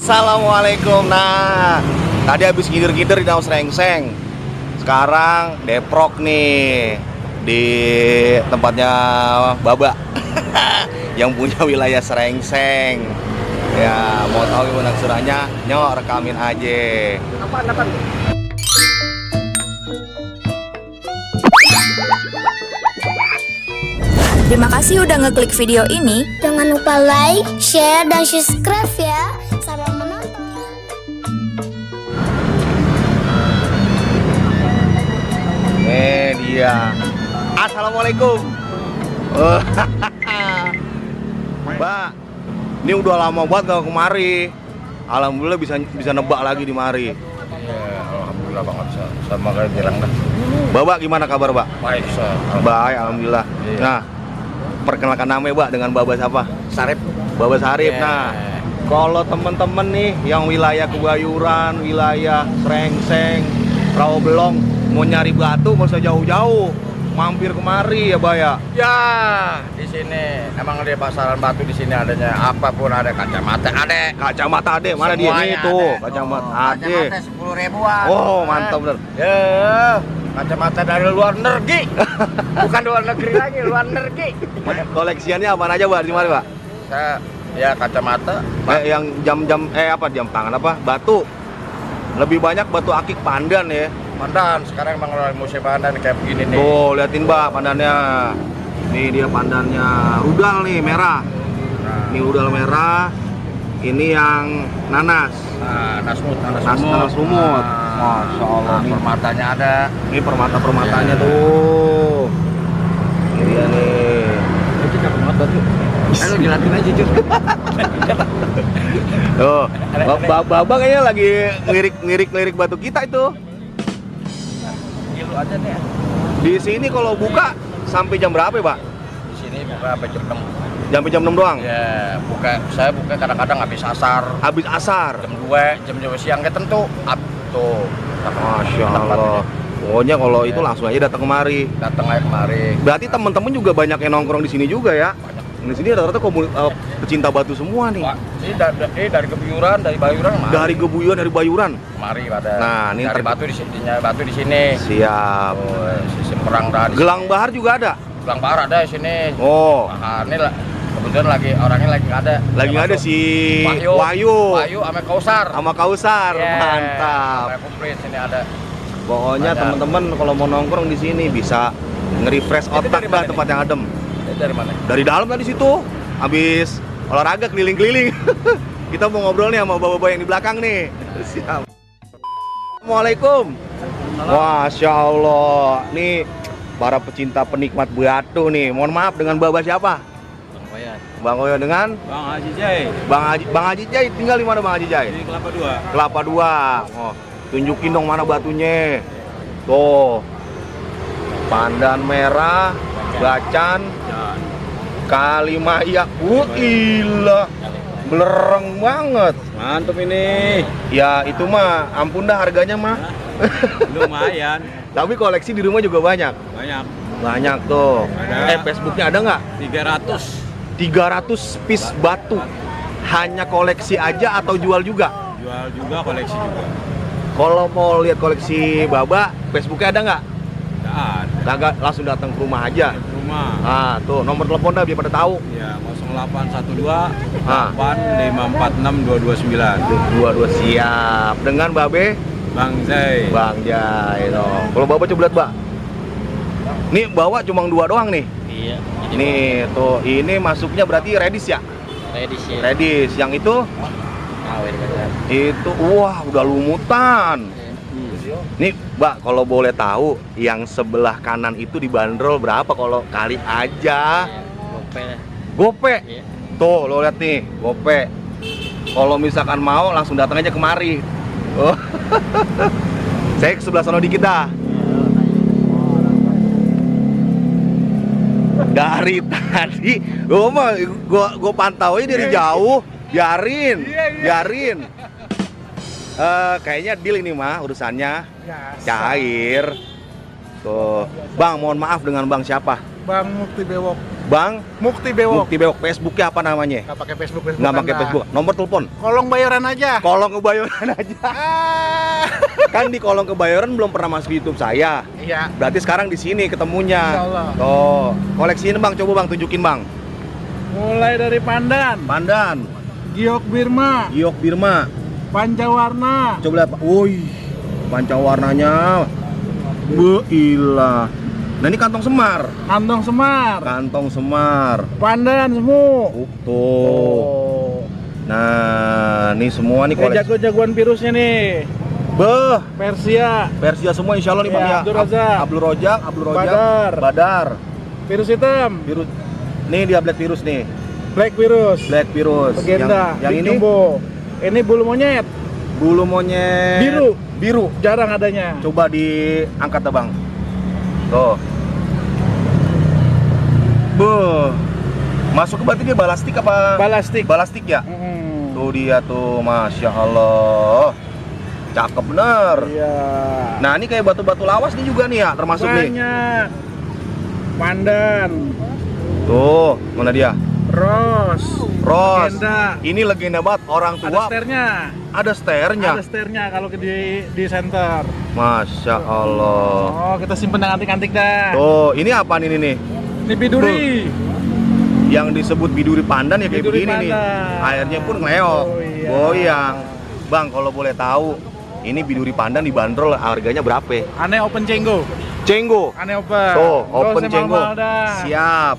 Assalamualaikum. Nah, tadi habis ngider-ngider di Danau Srengseng. Sekarang Deprok nih di tempatnya Baba yang punya wilayah Srengseng. Ya, mau tahu gimana keseruannya? Nyok, rekamin aja. Apaan? Terima kasih udah ngeklik video ini. Jangan lupa like, share, dan subscribe ya. Selamat menonton. Dia. Assalamualaikum. Mbak, ini udah lama banget gak kemari. Alhamdulillah bisa nebak lagi di mari. Iya, alhamdulillah banget sama kayak bilang dah. Bapak gimana kabar, Pak? Baik, Baik, alhamdulillah. Iya. Nah, perkenalkan namanya, Pak, dengan Baba siapa? Sarip. Baba Sarip. Yeah. Nah, kalau temen-temen nih yang wilayah Kebayuran, wilayah Srengseng, Rawabelong mau nyari batu nggak usah jauh-jauh, mampir kemari ya, Pak ya. Ya, di sini emang di pasaran batu di sini adanya apapun ada kacamata ada. Kacamata ade, mana dia Semuanya nih tuh? ada. Kacamata ade. Kacamata 10 ribuan. Oh, mantap bener. Ya, kacamata dari luar negeri. Bukan luar negeri lagi, luar negeri. Koleksiannya apa aja, Pak? Di mana, Pak? Saya ya kacamata. Yang jam-jam jam tangan apa? Batu. Lebih banyak batu akik pandan ya. Pandan, sekarang emang lagi musim pandan kayak begini nih. Tuh, liatin, Mbak, pandannya. Nih dia pandannya rudal nih, merah. Nah, Ini rudal merah. Ini yang nanas. nanas lumut. Masya Allah, nih. Permatanya ada. Ini permata-permatanya Ya. tuh. Ini dia nih. Itu cakep banget batu. Ayo dilatih aja, Jur. Tuh, Baba kayaknya lagi ngelirik batu kita itu. Gilu aja nih. Di sini kalau buka sampai jam berapa ya, Pak? Di sini buka sampai jam 6. Sampai jam 6 doang? Ya, saya buka kadang-kadang habis asar. Habis asar? Jam 2, jam 2 siang tentu. Tuh. Masya Allah. Pokoknya kalau itu langsung aja datang kemari. Datang aja kemari. Berarti teman-teman juga banyak yang nongkrong di sini juga ya? Banyak. Di sini rata-rata pecinta batu semua nih. Wah, ini dari Kebayuran, dari Bayuran kemari. Dari Gebuyon, dari Bayuran. Kemari pada. Nah, ini dari batu di sini, batu di sini. Siap. Oh, si Semperang dah di Gelang sini. Bahar juga ada? Gelang Bahar ada di sini. Oh, Nah, ini lah. Kebetulan orangnya lagi nggak ada. lagi nggak ada masuk. si Wahyu Wahyu sama Kausar. sama Kausar. Yeah, Mantap. sampai komplit sini ada. Pokoknya Ada. teman-teman kalau mau nongkrong di sini bisa nge-refresh Itu otak dari dah, mana tempat yang adem. Ini dari mana? Dari dalam tadi situ. Habis olahraga keliling-keliling. Kita mau ngobrol nih sama bapak-bapak yang di belakang nih. Siap. Assalamualaikum. Masya Allah. Nih para pecinta penikmat batu nih. Mohon maaf, dengan bapak siapa? Bang Wayan. Bang Oyo dengan Bang Haji Jai Bang Haji Jai. Tinggal di mana Bang Haji Jai? di Kelapa 2. Kelapa 2. Oh, tunjukin dong mana batunya. Tuh. Pandan merah, bacan, Ya, Kalimaya. Gila. Belereng banget. mantap ini. Ya itu mah ampun dah harganya mah. Lumayan. Tapi koleksi di rumah juga banyak. Banyak. Banyak tuh. Ada. Facebooknya ada nggak? 300. 300 piece batu. Hanya koleksi aja atau jual juga? Jual juga, koleksi juga. Kalau mau lihat koleksi Baba, Facebooknya ada nggak? Nggak ada. Kagak, langsung datang ke rumah aja. Rumah. Ah, tuh nomor telepon dah biar pada tahu. Ya, 0812 Ah. 8546 229. 22 siap. Dengan Babe, Bang Zai. Bang Jai dong. Kalau Baba coba lihat, Mbak. Nih bawa cuma 2 doang nih. Iya. Nih tuh, ini masuknya berarti redis ya? Redis ya. Redis. Yang itu? Awet kan. Itu wah udah lumutan. Nih, Mbak, kalau boleh tahu yang sebelah kanan itu dibanderol berapa kalau kali aja? Gope lah. Gope. Iya. Tuh, lo lihat nih, gope. Kalau misalkan mau langsung datang aja kemari. Oh. Saya ke sebelah sana dikit dah. Dari tadi, gua pantauin dari jauh, biarin. Kayaknya deal ini mah urusannya cair. Tuh, Bang, mohon maaf dengan Bang siapa? Bang Mukti Bewok. Bang Mukti Bewok. Mukti Bewok. Facebooknya apa namanya? Nggak pakai Facebook. Nggak pakai Facebook. Nomor telepon? Kolong bayaran aja. Kolong kebayoran aja. Ah. Kan di kolong kebayoran belum pernah masuk YouTube saya. Iya. Berarti sekarang di sini ketemunya. Insya Allah. Tuh, koleksiin Bang, coba Bang tunjukin Bang. Mulai dari Pandan, Pandan, Giok Birma, Giok Birma. Pancawarna, Coba lihat, Pak. Woi, pancawarnanya. Beilah. Nah, ini kantong semar. Kantong Semar, Kantong semar. Pandan semua. Tuh. Oh. Nah, ini semua nih koleksi. Jago-jagoan virusnya nih. Beh, Persia, Persia semua insya Allah nih Bang Ya, ya. Abdul Razak. Abdul Rojak, Badar. Badar. virus hitam, Virus. Nih dia black virus nih. black virus, Black virus. legenda, Yang Big ini Jumbo. Ini bulu monyet, bulu monyet. Biru. Biru. jarang adanya. Coba diangkat dah Bang. Tuh. Beuh. Masuk ke berarti dia balastik apa? Balastik. Balastik ya? Mm. Tuh dia tuh, Masya Allah. Cakep bener. Iya. Nah ini kayak batu-batu lawas nih juga nih ya, termasuk nih. Banyak. Pandan, Tuh, mana dia? Ros, Ros. legenda. Ini legenda banget, orang Ada tua. sternya. Ada sternya. Ada sternya kalau di center. Masya Allah. Oh, kita simpen yang antik-antik dah. Tuh, ini apa nih nih? Ini biduri. Yang disebut biduri pandan ya kayak Biduri begini nih. pandan. Airnya pun ngeleok, Oh, iya. goyang. Bang, kalau boleh tahu, ini biduri pandan dibanderol harganya berapa? Aneh open cenggo. Cenggo. Aneh open. Tuh, Nggak open usah cenggo. mahal-mahal dah. Siap.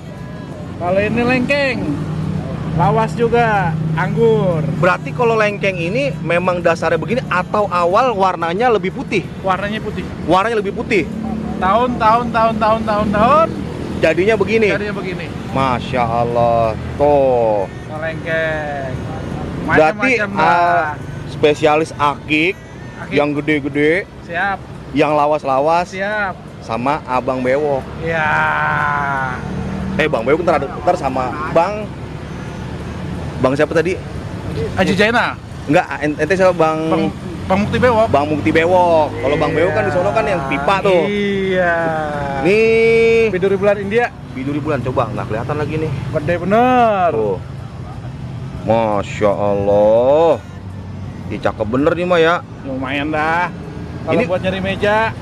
Kalau ini lengkeng. Lawas juga, anggur. Berarti kalau lengkeng ini memang dasarnya begini atau awal warnanya lebih putih? Warnanya putih. Warnanya lebih putih. Tahun. Jadinya begini. Jadinya begini. Masya Allah. Tuh. Lengkeng. Berarti Macam-macam dah. spesialis akik, Akik. yang gede-gede, Siap, yang lawas-lawas, siap. sama Abang Bewok. Ya. Bang Bewok ntar sama Bang siapa tadi? Haji Jaina, Enggak, ente siapa Bang? Bang Mukti Bewok. Bang Mukti Bewok. Kalau Bang Bewok kan di sono kan yang pipa tuh. Iya. Nih, Biduri bulan India, biduri bulan coba nggak kelihatan lagi nih. gede bener. Tuh. Masya Allah. Ih, cakep bener nih mah ya. Lumayan dah. Kalau Ini- buat nyari meja,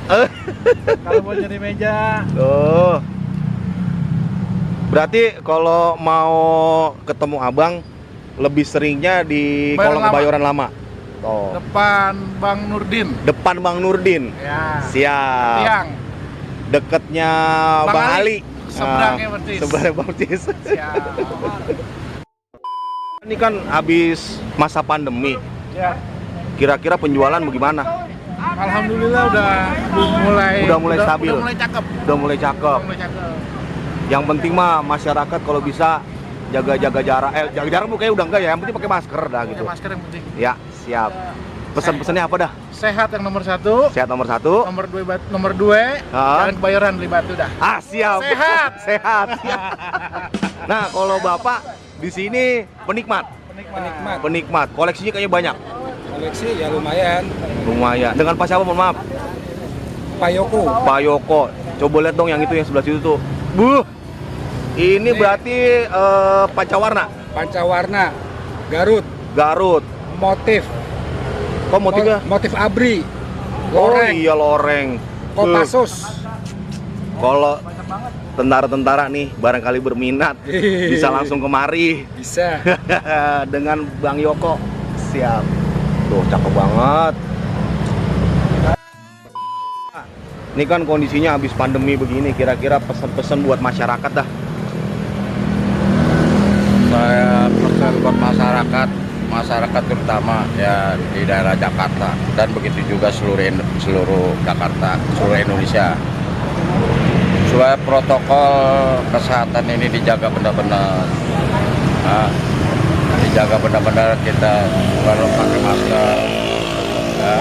kalau buat nyari meja, Tuh. Berarti kalau mau ketemu Abang lebih seringnya di Bayoran kolong Lama. Kebayoran Lama. Tuh. depan Bang Nurdin. Depan Bang Nurdin. Ya. Siap. Tiang. Deketnya Bang Bang Ali. Ali. Seberangnya Ah, Percis. Seberangnya Bang Percis. Siap. Ini kan habis masa pandemi. Ya. Kira-kira penjualan bagaimana? Alhamdulillah udah mulai stabil. Udah mulai cakep. Udah mulai cakep. Udah mulai cakep. Yang penting mah masyarakat kalau bisa jaga-jaga jarak. Jaga jarak bu kayaknya udah enggak ya. Yang penting pakai masker dah gitu. Pakai masker yang penting. Ya, siap. Pesan-pesannya apa dah? Sehat yang nomor 1. Sehat nomor 1. Nomor 2, Ah. jangan kebayoran beli batu dah. Ah, siap. Sehat. Sehat. Nah, kalau Bapak di sini penikmat. Penikmat. Koleksinya kayaknya banyak. Koleksi ya lumayan. Lumayan. Dengan Pak siapa, mohon maaf? Pak Yoko. Pak Yoko. Coba lihat dong yang itu yang sebelah situ tuh. Buh. Ini berarti pancawarna. Pancawarna. Garut. Garut. Motif. Kok motifnya? Motif abri. Oh Loreng. iya loreng. Kopassus. Kalau tentara-tentara nih barangkali berminat bisa langsung kemari Bisa. dengan Bang Yoko. Siap. Tuh cakep banget. Ini kan kondisinya habis pandemi begini, kira-kira pesan-pesan buat masyarakat dah. Saya pesan buat masyarakat terutama ya di daerah Jakarta dan begitu juga seluruh Jakarta, seluruh Indonesia. Supaya protokol kesehatan ini dijaga benar-benar. Nah, dijaga benar-benar kita kalau pakai masker. Ya.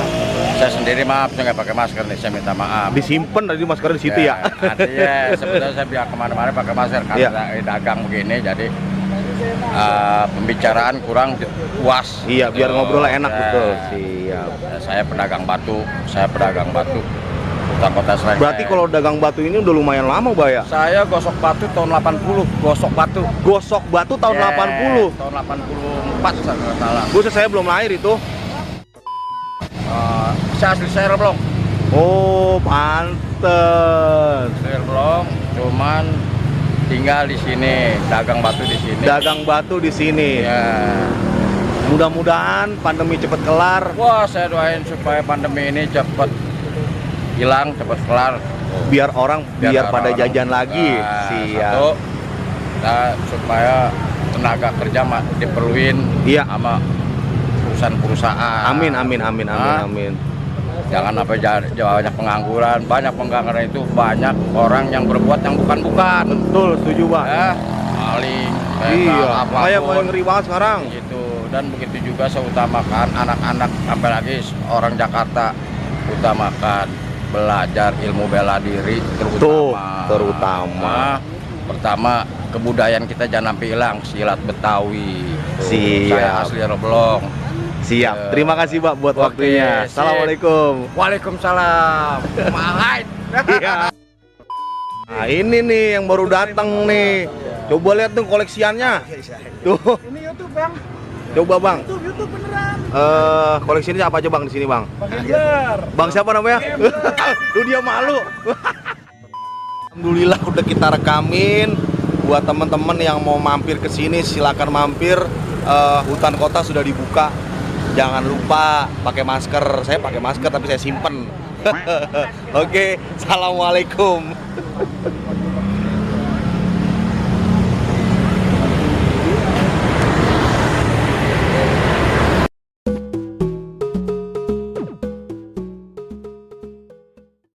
Saya sendiri maaf saya nggak pakai masker nih, saya minta maaf. Disimpan tadi maskernya di situ ya. Artinya sebenarnya saya biar kemana-mana pakai masker karena dagang begini jadi pembicaraan kurang puas. Iya, biar ngobrol enak Ya. betul. Siap. Saya pedagang batu. Kota Srengseng. Berarti kalau dagang batu ini udah lumayan lama, Mbak ya? saya gosok batu tahun 80, gosok batu. Gosok batu tahun Yeah, 80. Tahun 84 saya nggak salah. Buset, saya belum lahir itu. Saya asli Serblong. Oh, pantes. Serblong, cuman tinggal di sini, dagang batu di sini. Dagang batu di sini. Ya. Mudah-mudahan pandemi cepet kelar. Wah, saya doain supaya pandemi ini cepat hilang, cepat kelar. Biar orang biar pada orang- jajan lagi. Nah, Siap. satu, supaya tenaga kerja diperluin Iya. sama perusahaan-perusahaan. Amin, amin, amin, amin, Nah, amin. Jangan sampai banyak pengangguran. Banyak pengangguran itu banyak orang yang berbuat yang bukan-bukan. Betul, setuju, Bang. Ya, maling, Iya, begal, makanya apapun. paling ngeri banget sekarang. Gitu. Dan begitu juga saya utamakan anak-anak, apalagi orang Jakarta, utamakan belajar ilmu bela diri Tuh, terutama. terutama. Nah, pertama, kebudayaan kita jangan sampai hilang, silat Betawi. Tuh, Siap. Saya asli Reblong. Siap. Terima kasih, Pak, buat Oke, waktunya. sip. Assalamualaikum. Waalaikumsalam. Malait. Iya. Nah, ini nih yang baru datang nih. Coba lihat tuh koleksiannya. Tuh. Ini YouTube Bang. Coba, Bang. YouTube beneran. Koleksinya apa aja, Bang, di sini, Bang? Bang Gembler. Bang siapa namanya? Lu dia malu. Alhamdulillah udah kita rekamin. Buat teman-teman yang mau mampir ke sini silakan mampir. Hutan kota sudah dibuka. Jangan lupa pakai masker. Saya pakai masker tapi saya simpen. Oke, assalamualaikum.